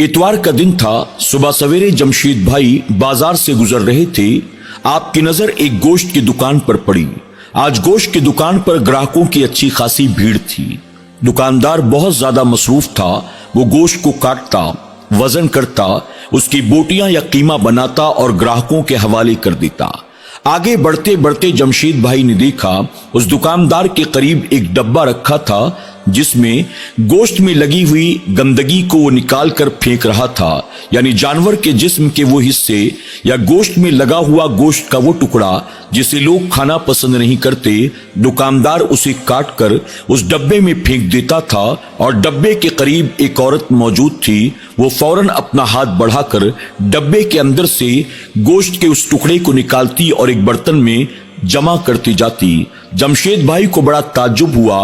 इतवार का दिन था। सुबह सवेरे जमशेद भाई बाजार से गुजर रहे थे। आपकी नजर एक गोश्त की दुकान पर पड़ी। आज गोश्त की दुकान पर ग्राहकों की अच्छी खासी भीड़ थी। दुकानदार बहुत ज्यादा मसरूफ था। वो गोश्त को काटता, वजन करता, उसकी बोटियां या कीमा बनाता और ग्राहकों के हवाले कर देता। आगे बढ़ते बढ़ते जमशेद भाई ने देखा उस दुकानदार के करीब एक डब्बा रखा था जिसमें गोश्त में लगी हुई गंदगी को वो निकाल कर फेंक रहा था, यानी जानवर के जिस्म के वो हिस्से या गोश्त में लगा हुआ गोश्त का वो टुकड़ा जिसे लोग खाना पसंद नहीं करते। दुकानदार उसे काट कर उस डब्बे में फेंक देता था और डब्बे के करीब एक औरत मौजूद थी। वो फौरन अपना हाथ बढ़ाकर डब्बे के अंदर से गोश्त के उस टुकड़े को निकालती और एक बर्तन में जमा करती जाती। जमशेद भाई को बड़ा ताज्जुब हुआ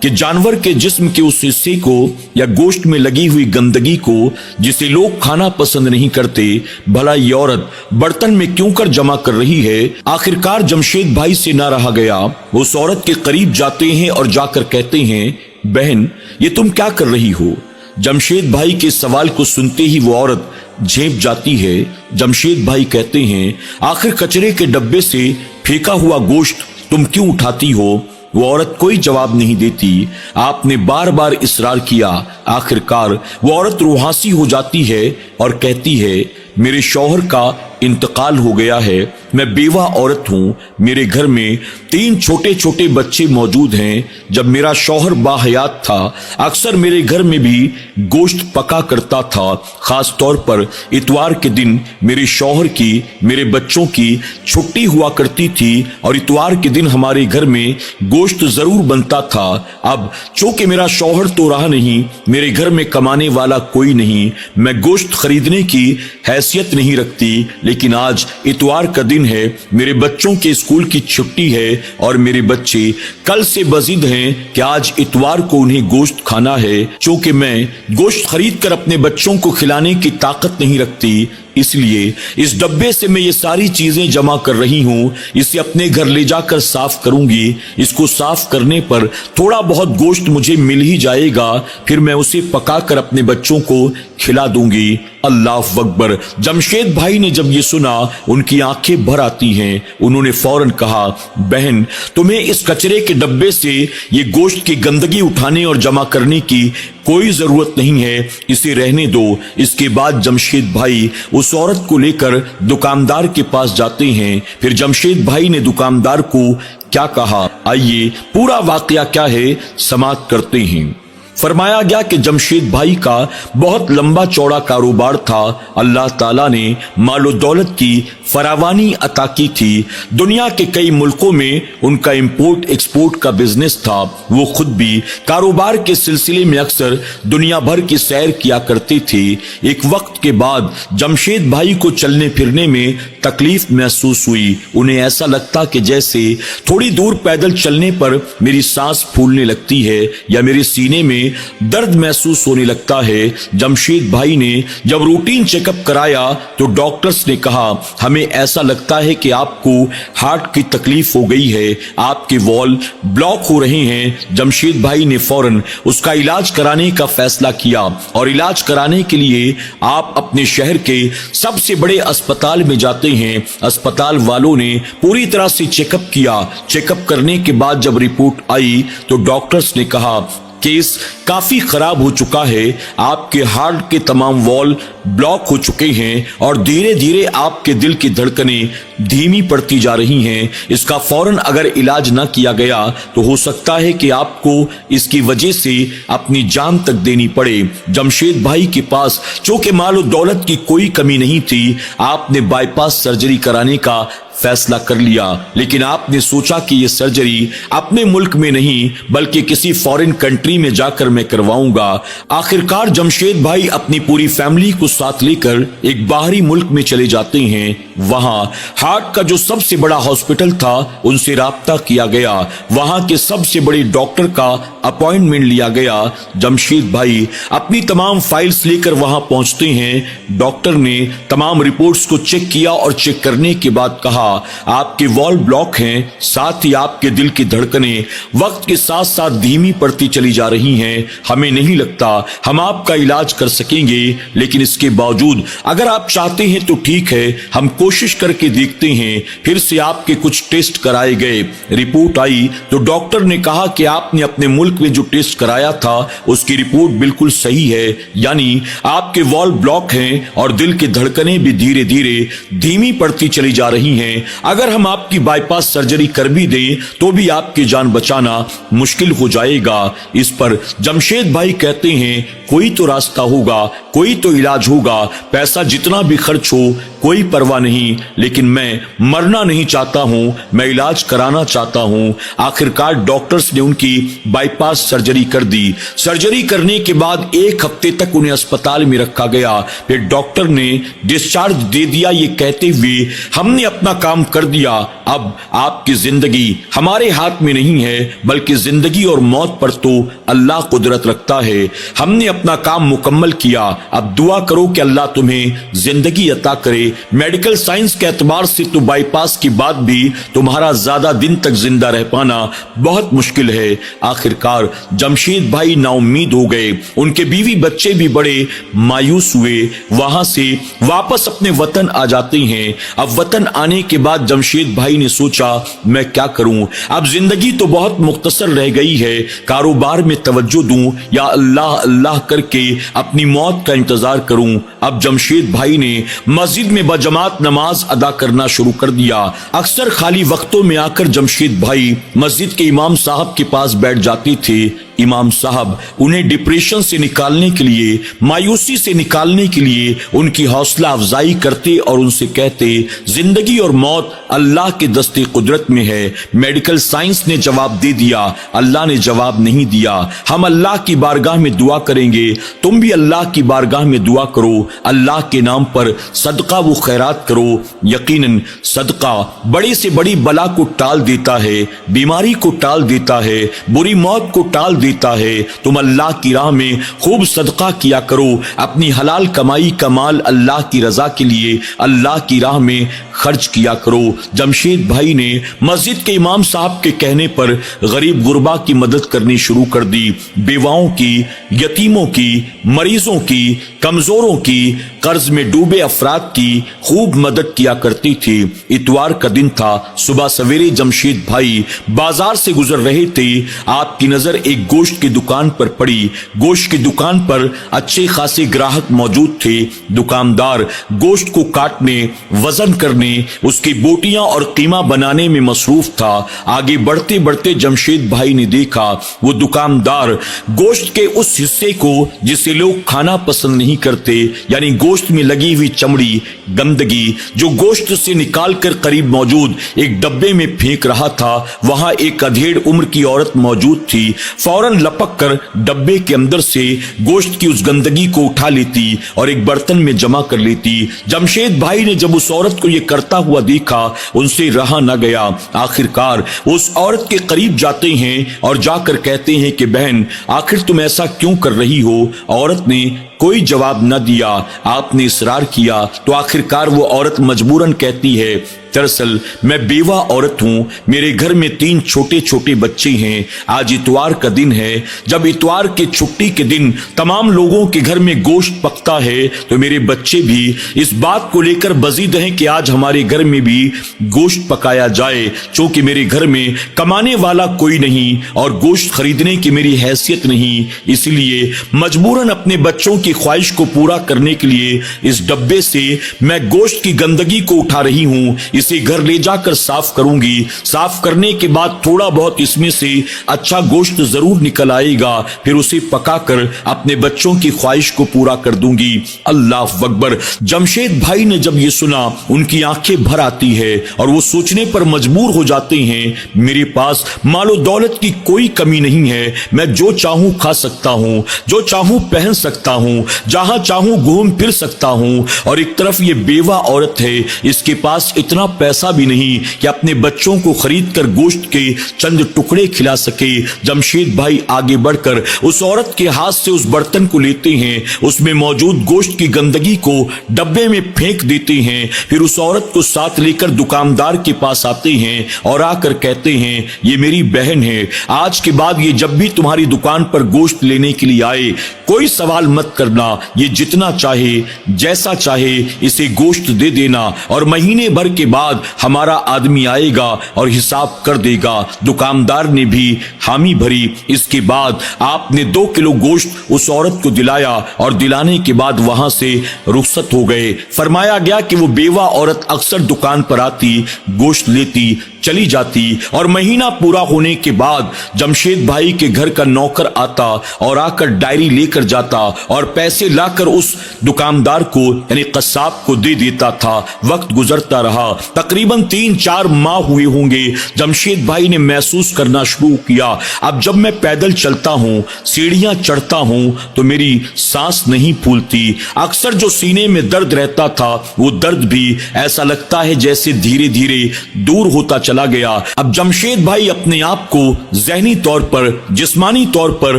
कि जानवर के जिस्म के उस हिस्से को या गोश्त में लगी हुई गंदगी को जिसे लोग खाना पसंद नहीं करते, भला ये औरत बर्तन में क्यों कर जमा कर रही है। आखिरकार जमशेद भाई से ना रहा गया। वो उस औरत के करीब जाते हैं और जाकर कहते हैं, बहन ये तुम क्या कर रही हो। जमशेद भाई के सवाल को सुनते ही वो औरत झेंप जाती है। जमशेद भाई कहते हैं, आखिर कचरे के डब्बे से फेंका हुआ गोश्त तुम क्यों उठाती हो। वो औरत कोई जवाब नहीं देती। आपने बार बार इसरार किया। आखिरकार वो औरत रुहासी हो जाती है और कहती है, मेरे शौहर का इंतकाल हो गया है। मैं बेवा औरत हूँ। मेरे घर में 3 छोटे छोटे बच्चे मौजूद हैं। जब मेरा शौहर बाहयात था अक्सर मेरे घर में भी गोश्त पका करता था। खास तौर पर इतवार के दिन मेरे शौहर की, मेरे बच्चों की छुट्टी हुआ करती थी और इतवार के दिन हमारे घर में गोश्त जरूर बनता था। अब चूंकि मेरा शौहर तो रहा नहीं, मेरे घर में कमाने वाला कोई नहीं, मैं गोश्त खरीदने की हैसियत नहीं रखती। लेकिन आज इतवार का दिन है, मेरे बच्चों के स्कूल की छुट्टी है और मेरे बच्चे कल से बजिद हैं कि आज इतवार को उन्हें गोश्त खाना है। चूंकि मैं गोश्त खरीद कर अपने बच्चों को खिलाने की ताकत नहीं रखती, इसलिए इस डब्बे से मैं ये सारी चीजें जमा कर रही हूँ। इसे अपने घर ले जाकर साफ करूंगी। इसको साफ करने पर थोड़ा बहुत गोश्त मुझे मिल ही जाएगा, फिर मैं उसे पकाकर अपने बच्चों को खिला दूंगी। अल्लाह अकबर। जमशेद भाई ने जब ये सुना उनकी आंखें भर आती हैं। उन्होंने फौरन कहा, बहन तुम्हें इस कचरे के डब्बे से ये गोश्त की गंदगी उठाने और जमा करने की कोई जरूरत नहीं है, इसे रहने दो। इसके बाद जमशेद भाई उस औरत को लेकर दुकानदार के पास जाते हैं। फिर जमशेद भाई ने दुकानदार को क्या कहा, आइए पूरा वाकया क्या है समाप्त करते हैं। फरमाया गया कि जमशेद भाई का बहुत लंबा चौड़ा कारोबार था। अल्लाह ताला ने मालो दौलत की फरावानी अता की थी। दुनिया के कई मुल्कों में उनका इंपोर्ट एक्सपोर्ट का बिजनेस था। वो खुद भी कारोबार के सिलसिले में अक्सर दुनिया भर की सैर किया करते थे। एक वक्त के बाद जमशेद भाई को चलने फिरने में तकलीफ महसूस हुई। उन्हें ऐसा लगता कि जैसे थोड़ी दूर पैदल चलने पर मेरी सांस फूलने लगती है या मेरे सीने में दर्द महसूस होने लगता है। जमशेद भाई ने जब रूटीन चेकअप कराया तो डॉक्टर्स ने कहा, हमें ऐसा लगता है कि आपको हार्ट की तकलीफ हो गई है, आपके वॉल ब्लॉक हो रहे हैं। जमशेद भाई ने फौरन उसका इलाज कराने का फैसला किया और इलाज कराने के लिए आप अपने शहर के सबसे बड़े अस्पताल में जाते हैं। अस्पताल वालों ने पूरी तरह से चेकअप किया। चेकअप करने के बाद जब रिपोर्ट आई तो डॉक्टर्स ने कहा, केस काफी खराब हो चुका है, आपके हार्ट के तमाम वॉल ब्लॉक हो चुके हैं और धीरे धीरे आपके दिल की धड़कनें धीमी पड़ती जा रही हैं। इसका फौरन अगर इलाज न किया गया तो हो सकता है कि आपको इसकी वजह से अपनी जान तक देनी पड़े। जमशेद भाई के पास चूंकि मालो दौलत की कोई कमी नहीं थी, आपने बाईपास सर्जरी कराने का फैसला कर लिया। लेकिन आपने सोचा कि यह सर्जरी अपने मुल्क में नहीं बल्कि किसी फॉरेन कंट्री में जाकर मैं करवाऊंगा। आखिरकार जमशेद भाई अपनी पूरी फैमिली को साथ लेकर एक बाहरी मुल्क में चले जाते हैं। वहां हार्ट का जो सबसे बड़ा हॉस्पिटल था उनसे राब्ता किया गया। वहां के सबसे बड़े डॉक्टर का अपॉइंटमेंट लिया गया। जमशेद भाई अपनी तमाम फाइल्स लेकर वहां पहुंचते हैं। डॉक्टर ने तमाम रिपोर्ट्स को चेक किया और चेक करने के बाद कहा, कहा आपके वॉल ब्लॉक हैं, साथ ही आपके दिल की धड़कनें वक्त के साथ साथ धीमी पड़ती चली जा रही हैं। हमें नहीं लगता हम आपका इलाज कर सकेंगे, लेकिन इसके बावजूद अगर आप चाहते हैं तो ठीक है, हम कोशिश करके देखते हैं। फिर से आपके कुछ टेस्ट कराए गए, रिपोर्ट आई तो डॉक्टर ने कहा कि आपने अपने मुल्क में जो टेस्ट कराया था उसकी रिपोर्ट बिल्कुल सही है, यानी आपके वॉल ब्लॉक हैं और दिल की धड़कनें भी धीरे धीरे धीमी पड़ती चली जा रही हैं। अगर हम आपकी बाईपास सर्जरी कर भी दें तो भी आपकी जान बचाना मुश्किल हो जाएगा। इस पर जमशेद भाई कहते हैं कोई तो रास्ता होगा, कोई तो इलाज होगा, पैसा जितना भी खर्च हो कोई परवाह नहीं, लेकिन मैं मरना नहीं चाहता हूं, मैं इलाज कराना चाहता हूं। आखिरकार डॉक्टर्स ने उनकी बाईपास सर्जरी कर दी। सर्जरी करने के बाद 1 हफ्ते तक उन्हें अस्पताल में रखा गया। फिर डॉक्टर ने डिस्चार्ज दे दिया, ये कहते हुए हमने अपना काम कर दिया, अब आपकी जिंदगी हमारे हाथ में नहीं है, बल्कि जिंदगी और मौत पर तो अल्लाह कुदरत रखता है। हमने अपना काम मुकम्मल किया, अब दुआ करो कि अल्लाह तुम्हें जिंदगी अता करे। मेडिकल साइंस के एतबार से तो बाईपास के बाद भी तुम्हारा ज्यादा दिन तक जिंदा रह पाना बहुत मुश्किल है। आखिरकार जमशेद भाई नाउम्मीद हो गए, उनके बीवी बच्चे भी बड़े मायूस हुए। वहां से वापस अपने वतन आ जाते हैं। अब वतन आने के बाद जमशेद भाई ने सोचा मैं क्या करूं, अब जिंदगी तो बहुत मुख्तसर रह गई है, कारोबार में तवज्जो दूं या अल्लाह अल्लाह करके अपनी मौत का इंतजार करूं। अब जमशेद भाई ने मस्जिद में बजमात नमाज अदा करना शुरू कर दिया। अक्सर खाली वक्तों में आकर जमशेद भाई मस्जिद के इमाम साहब के पास बैठ जाते थे। इमाम साहब उन्हें डिप्रेशन से निकालने के लिए, मायूसी से निकालने के लिए उनकी हौसला अफजाई करते और उनसे कहते जिंदगी और मौत अल्लाह के दस्ते कुदरत में है। मेडिकल साइंस ने जवाब दे दिया, अल्लाह ने जवाब नहीं दिया। हम अल्लाह की बारगाह में दुआ करेंगे, तुम भी अल्लाह की बारगाह में दुआ करो, अल्लाह के नाम पर सदका व खैरात करो। यकीनन सदका बड़ी से बड़ी बला को टाल देता है, बीमारी को टाल देता है, बुरी मौत को टाल देता है। तुम अल्लाह की राह में खूब सदका किया करो, अपनी हलाल कमाई का माल अल्लाह की रजा के लिए अल्लाह की राह में खर्च किया करो। जमशेद भाई ने मस्जिद के इमाम साहब के कहने पर गरीब गुरबा की मदद करनी शुरू कर दी। बेवाओं की, यतीमों की, मरीजों की, कमजोरों की, कर्ज में डूबे अफराद की खूब मदद किया करती थी। इतवार का दिन था, सुबह सवेरे जमशेद भाई बाजार से गुजर रहे थे। आपकी नजर एक गोश्त की दुकान पर पड़ी। गोश्त की दुकान पर अच्छे खासे ग्राहक मौजूद थे। दुकानदार गोश्त को काटने, वजन करने, उसकी बोटियां और कीमा बनाने में मसरूफ था। आगे बढ़ते बढ़ते जमशेद भाई ने देखा वो दुकानदार गोश्त के उस हिस्से को जिसे लोग खाना पसंद नहीं करते, यानी गोश्त में लगी हुई चमड़ी, गंदगी, जो गोश्त से निकालकर करीब मौजूद एक डब्बे में फेंक रहा था। वहां एक अधेड़ उम्र की औरत मौजूद थी। फौरन लपक कर डब्बे के अंदर से गोश्त की उस गंदगी को उठा लेती और एक बर्तन में जमा कर लेती। जमशेद भाई ने जब उस औरत को यह करता हुआ देखा, उनसे रहा न गया। आखिरकार उस औरत के करीब जाते हैं और जाकर कहते हैं कि बहन, आखिर तुम ऐसा क्यों कर रही हो? औरत ने कोई जवाब न दिया। आपने इसरार किया तो आखिरकार वो औरत मजबूरन कहती है, दरअसल मैं बेवा औरत हूं, मेरे घर में 3 छोटे छोटे बच्चे हैं। आज इतवार का दिन है, जब इतवार के छुट्टी के दिन तमाम लोगों के घर में गोश्त पकता है, तो मेरे बच्चे भी इस बात को लेकर बजीद हैं कि आज हमारे घर में भी गोश्त पकाया जाए। चूंकि मेरे घर में कमाने वाला कोई नहीं और गोश्त खरीदने की मेरी हैसियत नहीं, इसलिए मजबूरन अपने बच्चों की ख्वाहिश को पूरा करने के लिए इस डब्बे से मैं गोश्त की गंदगी को उठा रही हूं। इसे घर ले जाकर साफ करूंगी। साफ करने के बाद थोड़ा बहुत इसमें से अच्छा गोश्त जरूर निकल आएगा, फिर उसे पकाकर अपने बच्चों की ख्वाहिश को पूरा कर दूंगी। अल्लाह अकबर। जमशेद भाई ने जब ये सुना, उनकी आंखें भर आती है और वो सोचने पर मजबूर हो जाते हैं, मेरे पास मालो दौलत की कोई कमी नहीं है, मैं जो चाहूं खा सकता हूं, जो चाहूं पहन सकता हूं, जहां चाहूं घूम फिर सकता हूं। और एक तरफ ये बेवा औरत है, इसके पास इतना पैसा भी नहीं कि अपने बच्चों को खरीद कर गोश्त के चंद टुकड़े खिला सके। जमशेद भाई आगे बढ़कर उस औरत के हाथ से उस बर्तन को लेते हैं, उसमें मौजूद गोश्त की गंदगी को डब्बे में फेंक देते हैं, फिर उस औरत को साथ लेकर दुकानदार के पास आते हैं और आकर कहते हैं, ये मेरी बहन है, आज के बाद ये जब भी तुम्हारी दुकान पर गोश्त लेने के लिए आए कोई सवाल मत करना, ये जितना चाहे जैसा चाहे इसे गोश्त दे देना और महीने भर के बाद हमारा आदमी आएगा और हिसाब कर देगा। दुकानदार ने भी हामी भरी। इसके बाद आपने 2 किलो गोश्त उस औरत को दिलाया और दिलाने के बाद वहां से रुखसत हो गए। फरमाया गया कि वो बेवा औरत अक्सर दुकान पर आती, गोश्त लेती, चली जाती और महीना पूरा होने के बाद जमशेद भाई के घर का नौकर आता और आकर डायरी लेकर जाता और पैसे लाकर उस दुकानदार को यानी कस्साब को दे देता था। वक्त गुजरता रहा, तकरीबन 3-4 माह हुए होंगे। जमशेद भाई ने महसूस करना शुरू किया, अब जब मैं पैदल चलता हूँ, सीढ़ियां चढ़ता हूँ तो मेरी सांस नहीं फूलती। अक्सर जो सीने में दर्द रहता था वो दर्द भी ऐसा लगता है जैसे धीरे धीरे दूर होता चला गया। अब जमशेद भाई अपने आप को ज़हनी तौर पर, जिस्मानी तौर पर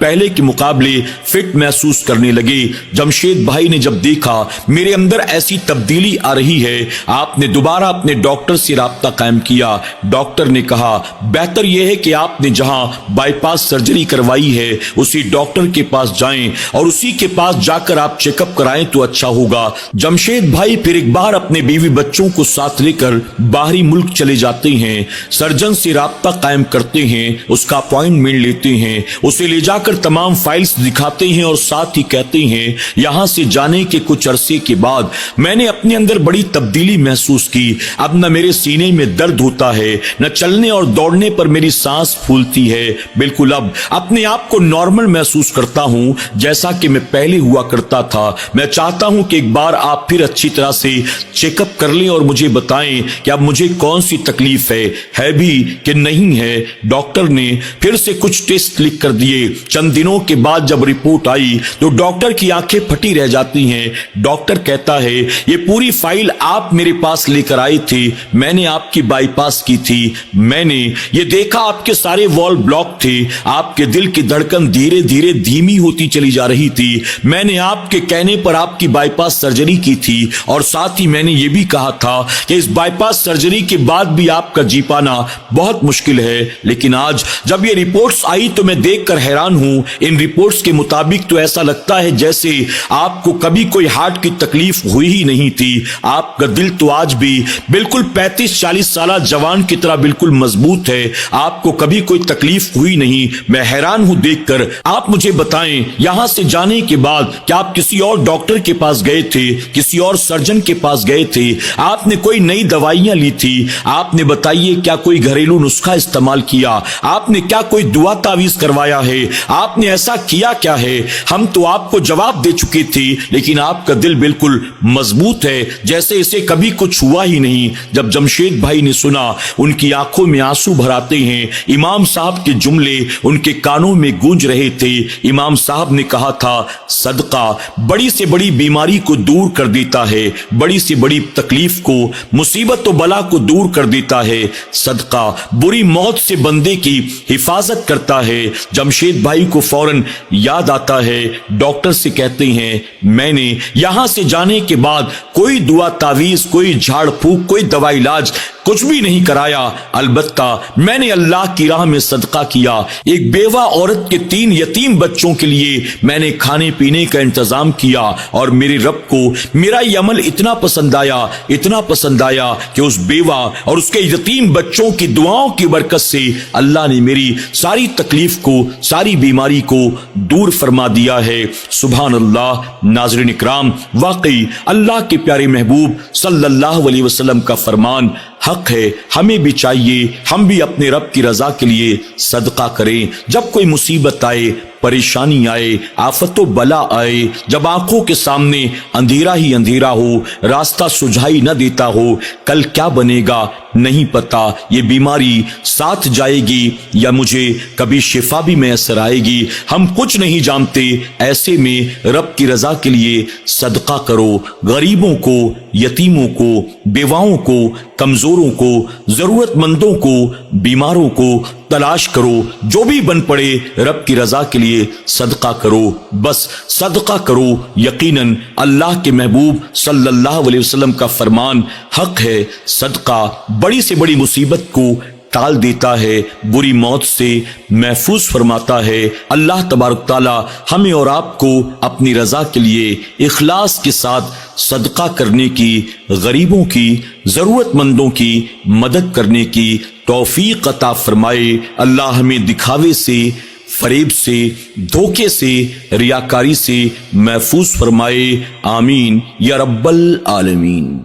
पहले के मुकाबले फिट महसूस करने लगे। जमशेद भाई ने जब देखा मेरे अंदर ऐसी तब्दीली आ रही है, आपने दोबारा अपने डॉक्टर से राब्ता कायम किया। डॉक्टर ने कहा बेहतर यह है कि आपने जहां बाईपास सर्जरी करवाई है उसी डॉक्टर के पास जाएं और उसी के पास जाकर आप चेकअप कराएं तो अच्छा होगा। जमशेद भाई फिर एक बार अपने बीवी बच्चों को साथ लेकर बाहरी मुल्क चले जाते हैं, सर्जन से राब्ता कायम करते हैं, उसका अपॉइंटमेंट लेते हैं, उसे ले जाकर तमाम फाइल्स दिखाते हैं और साथ ही कहते हैं यहां से जाने के कुछ अरसे के बाद मैंने अपने अंदर बड़ी तब्दीली महसूस की। अब न मेरे सीने में दर्द होता है, न चलने और दौड़ने पर मेरी सांस फूलती है, बिल्कुल अब अपने आप को नॉर्मल महसूस करता हूं जैसा कि मैं पहले हुआ करता था। मैं चाहता हूं कि एक बार आप फिर अच्छी तरह से चेकअप कर लें और मुझे बताएं कि अब मुझे कौन सी तकलीफ है भी कि नहीं है। डॉक्टर ने फिर से कुछ टेस्ट लिख कर दिए। चंद दिनों के बाद जब रिपोर्ट आई तो डॉक्टर की आंखें फटी रह जाती हैं। डॉक्टर कहता है ये पूरी फाइल आप मेरे पास लेकर आए थे, मैंने आपकी बाईपास की थी, मैंने ये देखा आपके सारे वॉल्व ब्लॉक थे, आपके दिल की धड़कन धीरे धीरे धीमी होती चली जा रही थी, मैंने आपके कहने पर आपकी बाईपास सर्जरी की थी और साथ ही मैंने ये भी कहा था कि इस बाईपास सर्जरी के बाद भी आपका जी पाना बहुत मुश्किल है। लेकिन आज जब ये रिपोर्ट्स आई तो मैं देखकर हैरान हूं। इन रिपोर्ट्स के मुताबिक तो ऐसा लगता है जैसे आपको कभी कोई हार्ट की तकलीफ हुई ही नहीं थी। आपका दिल तो आज भी बिल्कुल 35-40 साल जवान की तरह बिल्कुल मजबूत है, आपको कभी कोई तकलीफ हुई नहीं। मैं हैरान हूं देखकर। आप मुझे बताएं यहां से जाने के बाद क्या आप किसी और डॉक्टर के पास गए थे, किसी और सर्जन के पास गए थे, आपने कोई नई दवाइयां ली थी, आपने बताइए क्या कोई घरेलू नुस्खा इस्तेमाल किया, आपने क्या कोई दुआ तावीज करवाया है, आपने ऐसा किया क्या है? हम तो आपको जवाब दे चुके थे लेकिन आपका दिल बिल्कुल मजबूत है जैसे इसे कभी कुछ हुआ ही नहीं। जब जमशेद भाई ने सुना उनकी आंखों में आंसू भर आते हैं। इमाम साहब के जुमले उनके कानों में गूंज रहे थे। इमाम साहब ने कहा था सदका बड़ी से बड़ी बीमारी को दूर कर देता है, बड़ी से बड़ी तकलीफ को, मुसीबत और बला को दूर कर देता है, सदका बुरी मौत से बंदे की हिफाजत करता है। जमशेद भाई को फौरन याद आता है, डॉक्टर से कहते हैं मैंने यहां से जाने के बाद कोई दुआ तावीज, कोई झाड़ फूक, कोई दवाई इलाज कुछ भी नहीं कराया, अलबत्ता मैंने अल्लाह की राह में सदका किया। एक बेवा औरत के 3 यतीम बच्चों के लिए मैंने खाने पीने का इंतजाम किया और मेरे रब को मेरा ये अमल इतना पसंद आया कि उस बेवा और उसके यतीम बच्चों की दुआओं की बरकत से अल्लाह ने मेरी सारी तकलीफ को, सारी बीमारी को दूर फरमा दिया है। सुभान अल्लाह। नाज़रीन इकराम, वाकई अल्लाह के प्यारे महबूब सल्लल्लाहु अलैहि वसल्लम का फरमान हक है। हमें भी चाहिए हम भी अपने रब की रजा के लिए सदका करें। जब कोई मुसीबत आए, परेशानी आए, आफतो बला आए, जब आंखों के सामने अंधेरा ही अंधेरा हो, रास्ता सुझाई न देता हो, कल क्या बनेगा नहीं पता, ये बीमारी साथ जाएगी या मुझे कभी शिफा भी मैसर आएगी, हम कुछ नहीं जानते। ऐसे में रब की रजा के लिए सदका करो, गरीबों को, यतीमों को, बेवाओं को, कमजोरों को, जरूरतमंदों को, बीमारों को तलाश करो, जो भी बन पड़े रब की रजा के लिए सदका करो, बस सदका करो। यकीनन अल्लाह के महबूब सल्लल्लाहु अलैहि वसल्लम का फरमान हक है, सदका बड़ी से बड़ी मुसीबत को टाल देता है, बुरी मौत से महफूज फरमाता है। अल्लाह तबारक ताला हमें और आपको अपनी रजा के लिए इखलास के साथ सदका करने की, गरीबों की, जरूरतमंदों की मदद करने की तौफीक अता फरमाए। अल्लाह हमें दिखावे से, फरेब से, धोखे से, रियाकारी से महफूज फरमाए। आमीन या रब्बल आलमीन।